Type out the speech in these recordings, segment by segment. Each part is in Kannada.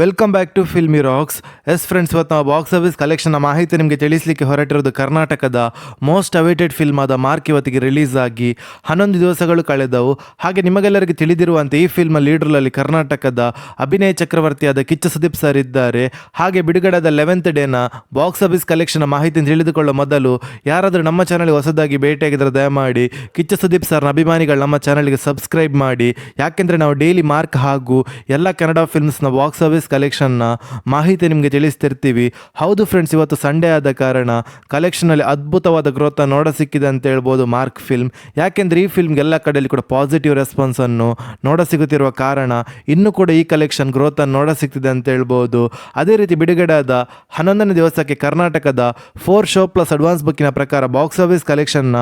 Welcome back to Filmy Rocks. Yes friends, ಇವತ್ತು ನಾವು ಬಾಕ್ಸ್ ಆಫೀಸ್ ಕಲೆಕ್ಷನ್ನ ಮಾಹಿತಿ ನಿಮಗೆ ತಿಳಿಸಲಿಕ್ಕೆ ಹೊರಟಿರೋದು ಕರ್ನಾಟಕದ ಮೋಸ್ಟ್ ಅವೇಟೆಡ್ ಫಿಲ್ಮ್ ಆದ ಮಾರ್ಕ್ ಇವತ್ತಿಗೆ ರಿಲೀಸ್ ಆಗಿ 11 ದಿವಸಗಳು ಕಳೆದವು. ಹಾಗೆ ನಿಮಗೆಲ್ಲರಿಗೆ ತಿಳಿದಿರುವಂತೆ ಈ ಫಿಲ್ಮ್ ಲೀಡ್ರಲ್ಲಿ ಕರ್ನಾಟಕದ ಅಭಿನಯ ಚಕ್ರವರ್ತಿಯಾದ ಕಿಚ್ಚ ಸುದೀಪ್ ಸರ್ ಇದ್ದಾರೆ. ಹಾಗೆ ಬಿಡುಗಡೆದ 11th ಡೇನ ಬಾಕ್ಸ್ ಆಫೀಸ್ ಕಲೆಕ್ಷನ್ ಮಾಹಿತಿ ತಿಳಿದುಕೊಳ್ಳೋ ಮೊದಲು ಯಾರಾದರೂ ನಮ್ಮ ಚಾನಲ್ಗೆ ಹೊಸದಾಗಿ ಭೇಟಿಯಾಗಿದ್ದರೆ ದಯಮಾಡಿ ಕಿಚ್ಚ ಸುದೀಪ್ ಸರ್ನ ಅಭಿಮಾನಿಗಳು ನಮ್ಮ ಚಾನಲ್ಗೆ ಸಬ್ಸ್ಕ್ರೈಬ್ ಮಾಡಿ. ಯಾಕೆಂದರೆ ನಾವು ಡೈಲಿ ಮಾರ್ಕ್ ಹಾಗೂ ಎಲ್ಲ ಕನ್ನಡ ಫಿಲ್ಮ್ಸ್ನ ಬಾಕ್ಸ್ ಆಫೀಸ್ ಕಲೆಕ್ಷನ್ನ ಮಾಹಿತಿ ನಿಮಗೆ ತಿಳಿಸ್ತಿರ್ತೀವಿ. ಹೌದು ಫ್ರೆಂಡ್ಸ್, ಇವತ್ತು ಸಂಡೇ ಆದ ಕಾರಣ ಕಲೆಕ್ಷನಲ್ಲಿ ಅದ್ಭುತವಾದ ಗ್ರೋತ್ ನೋಡ ಸಿಕ್ಕಿದೆ ಅಂತ ಹೇಳ್ಬೋದು ಮಾರ್ಕ್ ಫಿಲ್ಮ್. ಯಾಕೆಂದರೆ ಈ ಫಿಲ್ಮ್ಗೆ ಎಲ್ಲ ಕಡೆಯಲ್ಲಿ ಕೂಡ ಪಾಸಿಟಿವ್ ರೆಸ್ಪಾನ್ಸನ್ನು ನೋಡ ಸಿಗುತ್ತಿರುವ ಕಾರಣ ಇನ್ನೂ ಕೂಡ ಈ ಕಲೆಕ್ಷನ್ ಗ್ರೋತನ್ನು ನೋಡ ಸಿಗ್ತಿದೆ ಅಂತ ಹೇಳ್ಬೋದು. ಅದೇ ರೀತಿ ಬಿಡುಗಡೆ ಆದ 11ನೇ ದಿವಸಕ್ಕೆ ಕರ್ನಾಟಕದ 4 ಶೋ ಪ್ಲಸ್ ಅಡ್ವಾನ್ಸ್ ಬುಕ್ಕಿನ ಪ್ರಕಾರ ಬಾಕ್ಸ್ ಆಫೀಸ್ ಕಲೆಕ್ಷನ್ನ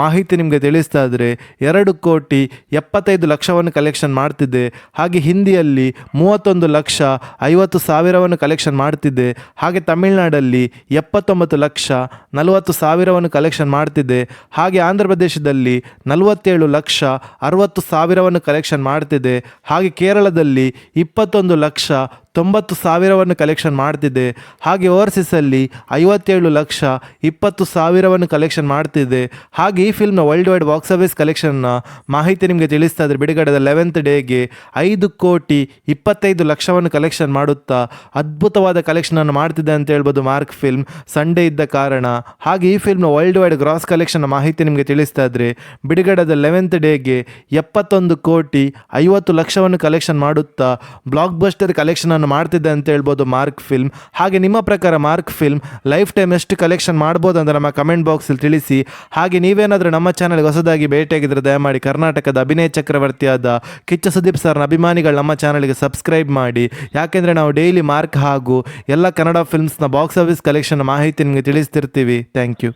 ಮಾಹಿತಿ ನಿಮಗೆ ತಿಳಿಸ್ತಾ ಇದ್ರೆ 2,75,00,000 ಕಲೆಕ್ಷನ್ ಮಾಡ್ತಿದೆ. ಹಾಗೆ ಹಿಂದಿಯಲ್ಲಿ 31,50,000 ಕಲೆಕ್ಷನ್ ಮಾಡ್ತಿದೆ. ಹಾಗೆ ತಮಿಳುನಾಡಲ್ಲಿ 79,40,000 ಕಲೆಕ್ಷನ್ ಮಾಡ್ತಿದೆ. ಹಾಗೆ ಆಂಧ್ರ ಪ್ರದೇಶದಲ್ಲಿ 47,60,000 ಕಲೆಕ್ಷನ್ ಮಾಡ್ತಿದೆ. ಹಾಗೆ ಕೇರಳದಲ್ಲಿ 21,90,000 ಕಲೆಕ್ಷನ್ ಮಾಡ್ತಿದೆ. ಹಾಗೆ ಓವರ್ಸೀಸಲ್ಲಿ 57,20,000 ಕಲೆಕ್ಷನ್ ಮಾಡ್ತಿದೆ. ಹಾಗೆ ಈ ಫಿಲ್ಮ್ನ ವರ್ಲ್ಡ್ ವೈಡ್ ಬಾಕ್ಸ್ ಆಫೀಸ್ ಕಲೆಕ್ಷನ್ನ ಮಾಹಿತಿ ನಿಮಗೆ ತಿಳಿಸ್ತಾ ಇದ್ರೆ ಬಿಡುಗಡೆದ 11th ಡೇಗೆ 5,25,00,000 ಕಲೆಕ್ಷನ್ ಮಾಡುತ್ತಾ ಅದ್ಭುತವಾದ ಕಲೆಕ್ಷನನ್ನು ಮಾಡ್ತಿದೆ ಅಂತ ಹೇಳ್ಬೋದು ಮಾರ್ಕ್ ಫಿಲ್ಮ್ ಸಂಡೇ ಇದ್ದ ಕಾರಣ. ಹಾಗೆ ಈ ಫಿಲ್ಮ್ನ ವರ್ಲ್ಡ್ ವೈಡ್ ಗ್ರಾಸ್ ಕಲೆಕ್ಷನ್ ಮಾಹಿತಿ ನಿಮಗೆ ತಿಳಿಸ್ತಾ ಇದ್ರೆ ಬಿಡುಗಡೆದ 11th ಡೇಗೆ 71,50,00,000 ಕಲೆಕ್ಷನ್ ಮಾಡುತ್ತಾ ಬ್ಲಾಕ್ ಬಸ್ಟರ್ ಕಲೆಕ್ಷನ್ ಮಾಡ್ತಿದೆ ಅಂತ ಹೇಳ್ಬೋದು ಮಾರ್ಕ್ ಫಿಲ್ಮ್. ಹಾಗೆ ನಿಮ್ಮ ಪ್ರಕಾರ ಮಾರ್ಕ್ ಫಿಲ್ಮ್ ಲೈಫ್ ಟೈಮ್ ಎಷ್ಟು ಕಲೆಕ್ಷನ್ ಮಾಡ್ಬೋದು ಅಂತ ನಮ್ಮ ಕಮೆಂಟ್ ಬಾಕ್ಸಲ್ಲಿ ತಿಳಿಸಿ. ಹಾಗೆ ನೀವೇನಾದರೂ ನಮ್ಮ ಚಾನಲ್ಗೆ ಹೊಸದಾಗಿ ಭೇಟಿಯಾಗಿದ್ದರೆ ದಯಮಾಡಿ ಕರ್ನಾಟಕದ ಅಭಿನಯ ಚಕ್ರವರ್ತಿಯಾದ ಕಿಚ್ಚ ಸುದೀಪ್ ಸರ್ನ ಅಭಿಮಾನಿಗಳು ನಮ್ಮ ಚಾನಲ್ಗೆ ಸಬ್ಸ್ಕ್ರೈಬ್ ಮಾಡಿ. ಯಾಕೆಂದರೆ ನಾವು ಡೈಲಿ ಮಾರ್ಕ್ ಹಾಗೂ ಎಲ್ಲ ಕನ್ನಡ ಫಿಲ್ಮ್ಸ್ನ ಬಾಕ್ಸ್ ಆಫೀಸ್ ಕಲೆಕ್ಷನ್ ಮಾಹಿತಿ ನಿಮಗೆ ತಿಳಿಸ್ತಿರ್ತೀವಿ. Thank you.